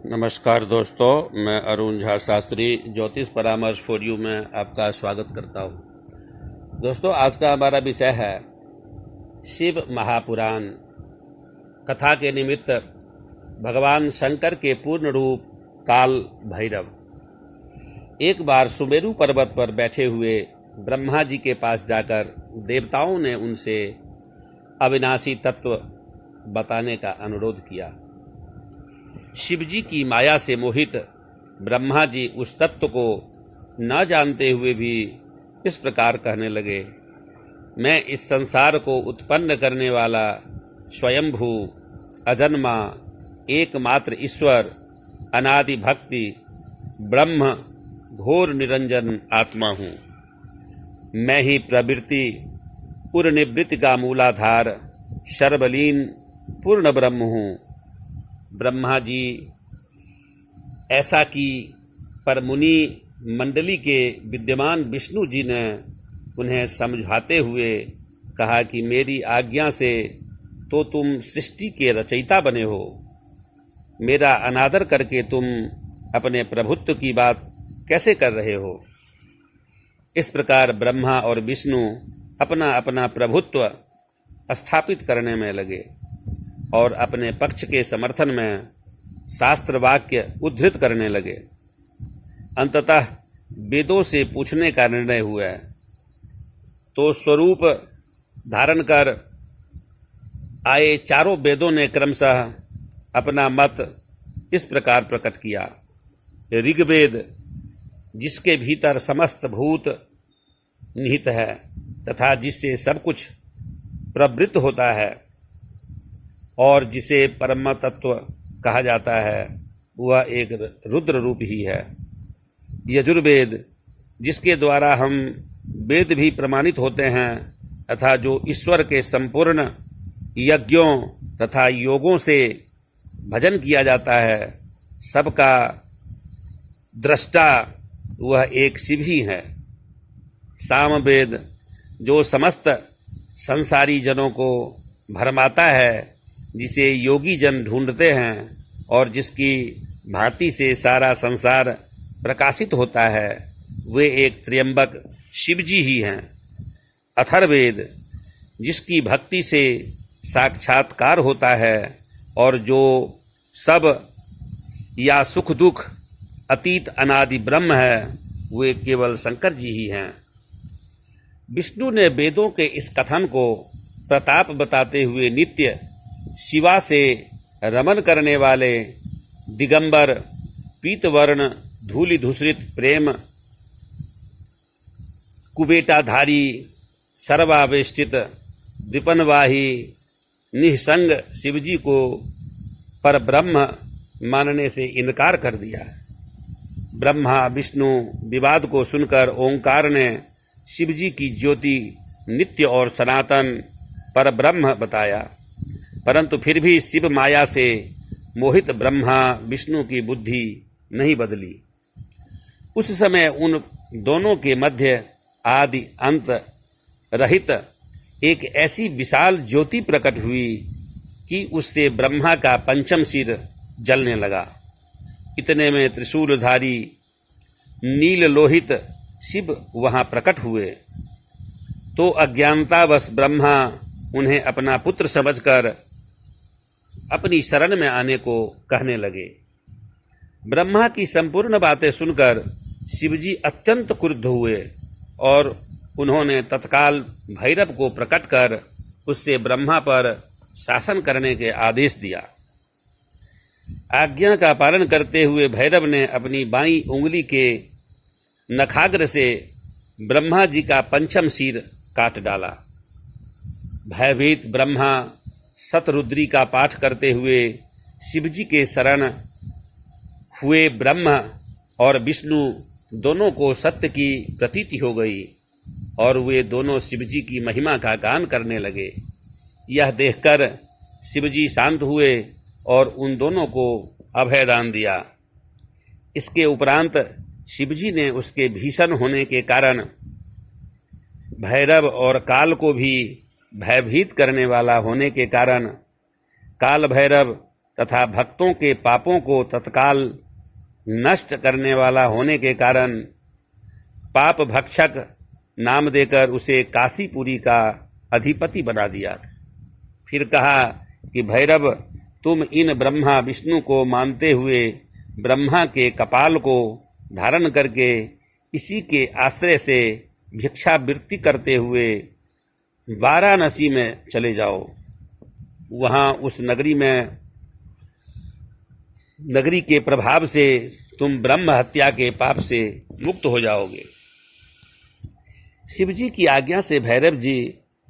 नमस्कार दोस्तों, मैं अरुण झा शास्त्री ज्योतिष परामर्श फॉर यू में आपका स्वागत करता हूं। दोस्तों, आज का हमारा विषय है शिव महापुराण। कथा के निमित्त भगवान शंकर के पूर्ण रूप काल भैरव एक बार सुमेरु पर्वत पर बैठे हुए ब्रह्मा जी के पास जाकर देवताओं ने उनसे अविनाशी तत्व बताने का अनुरोध किया। शिवजी की माया से मोहित ब्रह्मा जी उस तत्व को न जानते हुए भी इस प्रकार कहने लगे, मैं इस संसार को उत्पन्न करने वाला स्वयंभू अजन्मा एकमात्र ईश्वर अनादि भक्ति ब्रह्म घोर निरंजन आत्मा हूँ। मैं ही प्रवृत्ति पुरनिवृत्ति का मूलाधार सर्वलीन पूर्ण ब्रह्म हूँ। ब्रह्मा जी ऐसा की पर मुनि मंडली के विद्यमान विष्णु जी ने उन्हें समझाते हुए कहा कि मेरी आज्ञा से तो तुम सृष्टि के रचयिता बने हो, मेरा अनादर करके तुम अपने प्रभुत्व की बात कैसे कर रहे हो। इस प्रकार ब्रह्मा और विष्णु अपना अपना प्रभुत्व स्थापित करने में लगे और अपने पक्ष के समर्थन में शास्त्र वाक्य उद्धृत करने लगे। अंततः वेदों से पूछने का निर्णय हुआ तो स्वरूप धारण कर आए चारों वेदों ने क्रमशः अपना मत इस प्रकार प्रकट किया। ऋग्वेद, जिसके भीतर समस्त भूत निहित है तथा जिससे सब कुछ प्रवृत्त होता है और जिसे परम तत्व कहा जाता है, वह एक रुद्र रूप ही है। यजुर्वेद, जिसके द्वारा हम वेद भी प्रमाणित होते हैं तथा जो ईश्वर के संपूर्ण यज्ञों तथा योगों से भजन किया जाता है, सबका दृष्टा वह एक शिव ही है। सामवेद, जो समस्त संसारी जनों को भरमाता है, जिसे योगी जन ढूंढते हैं और जिसकी भांति से सारा संसार प्रकाशित होता है, वे एक त्र्यंबक शिवजी ही हैं। अथर्ववेद, जिसकी भक्ति से साक्षात्कार होता है और जो सब या सुख दुख अतीत अनादि ब्रह्म है, वे केवल शंकर जी ही हैं। विष्णु ने वेदों के इस कथन को प्रताप बताते हुए नित्य शिवा से रमन करने वाले दिगंबर पीतवर्ण धूलि धूसरित प्रेम कुबेटाधारी सर्वावेष्टित विपनवाही निःसंग शिवजी को पर ब्रह्म मानने से इनकार कर दिया। ब्रह्मा विष्णु विवाद को सुनकर ओंकार ने शिवजी की ज्योति नित्य और सनातन पर ब्रह्म बताया, परंतु फिर भी शिव माया से मोहित ब्रह्मा विष्णु की बुद्धि नहीं बदली। उस समय उन दोनों के मध्य आदि अंत रहित एक ऐसी विशाल ज्योति प्रकट हुई कि उससे ब्रह्मा का पंचम सिर जलने लगा। इतने में त्रिशूलधारी नील लोहित शिव वहां प्रकट हुए तो अज्ञानतावश ब्रह्मा उन्हें अपना पुत्र समझकर अपनी शरण में आने को कहने लगे। ब्रह्मा की संपूर्ण बातें सुनकर शिवजी अत्यंत क्रुद्ध हुए और उन्होंने तत्काल भैरव को प्रकट कर उससे ब्रह्मा पर शासन करने के आदेश दिया। आज्ञा का पालन करते हुए भैरव ने अपनी बाईं उंगली के नखाग्र से ब्रह्मा जी का पंचम सिर काट डाला। भयभीत ब्रह्मा शतरुद्री का पाठ करते हुए शिवजी के शरण हुए। ब्रह्मा और विष्णु दोनों को सत्य की प्रतीति हो गई और वे दोनों शिवजी की महिमा का गान करने लगे। यह देखकर शिवजी शांत हुए और उन दोनों को अभयदान दिया। इसके उपरांत शिवजी ने उसके भीषण होने के कारण भैरव और काल को भी भयभीत करने वाला होने के कारण काल भैरव तथा भक्तों के पापों को तत्काल नष्ट करने वाला होने के कारण पाप भक्षक नाम देकर उसे काशीपुरी का अधिपति बना दिया। फिर कहा कि भैरव, तुम इन ब्रह्मा विष्णु को मानते हुए ब्रह्मा के कपाल को धारण करके इसी के आश्रय से भिक्षावृत्ति करते हुए वाराणसी में चले जाओ। वहां उस नगरी के प्रभाव से तुम ब्रह्म हत्या के पाप से मुक्त हो जाओगे। शिवजी की आज्ञा से भैरव जी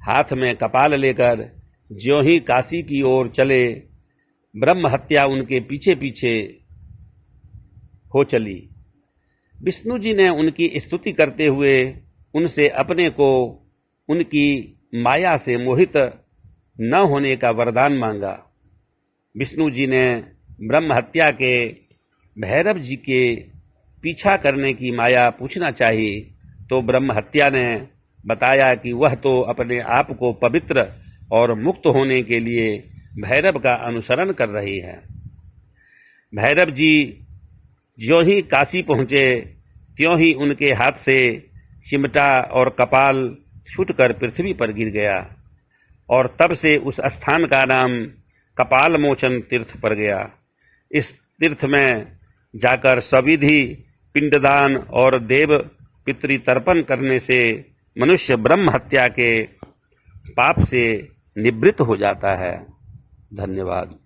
हाथ में कपाल लेकर ज्यों ही काशी की ओर चले, ब्रह्म हत्या उनके पीछे पीछे हो चली। विष्णु जी ने उनकी स्तुति करते हुए उनसे अपने को उनकी माया से मोहित न होने का वरदान मांगा। विष्णु जी ने ब्रह्म हत्या के भैरव जी के पीछा करने की माया पूछना चाहिए तो ब्रह्म हत्या ने बताया कि वह तो अपने आप को पवित्र और मुक्त होने के लिए भैरव का अनुसरण कर रही है। भैरव जी ज्यों ही काशी पहुंचे त्यों ही उनके हाथ से चिमटा और कपाल छूटकर पृथ्वी पर गिर गया और तब से उस स्थान का नाम कपाल मोचन तीर्थ पड़ गया। इस तीर्थ में जाकर सविधि पिंडदान और देव पितृतर्पण करने से मनुष्य ब्रह्म हत्या के पाप से निवृत्त हो जाता है। धन्यवाद।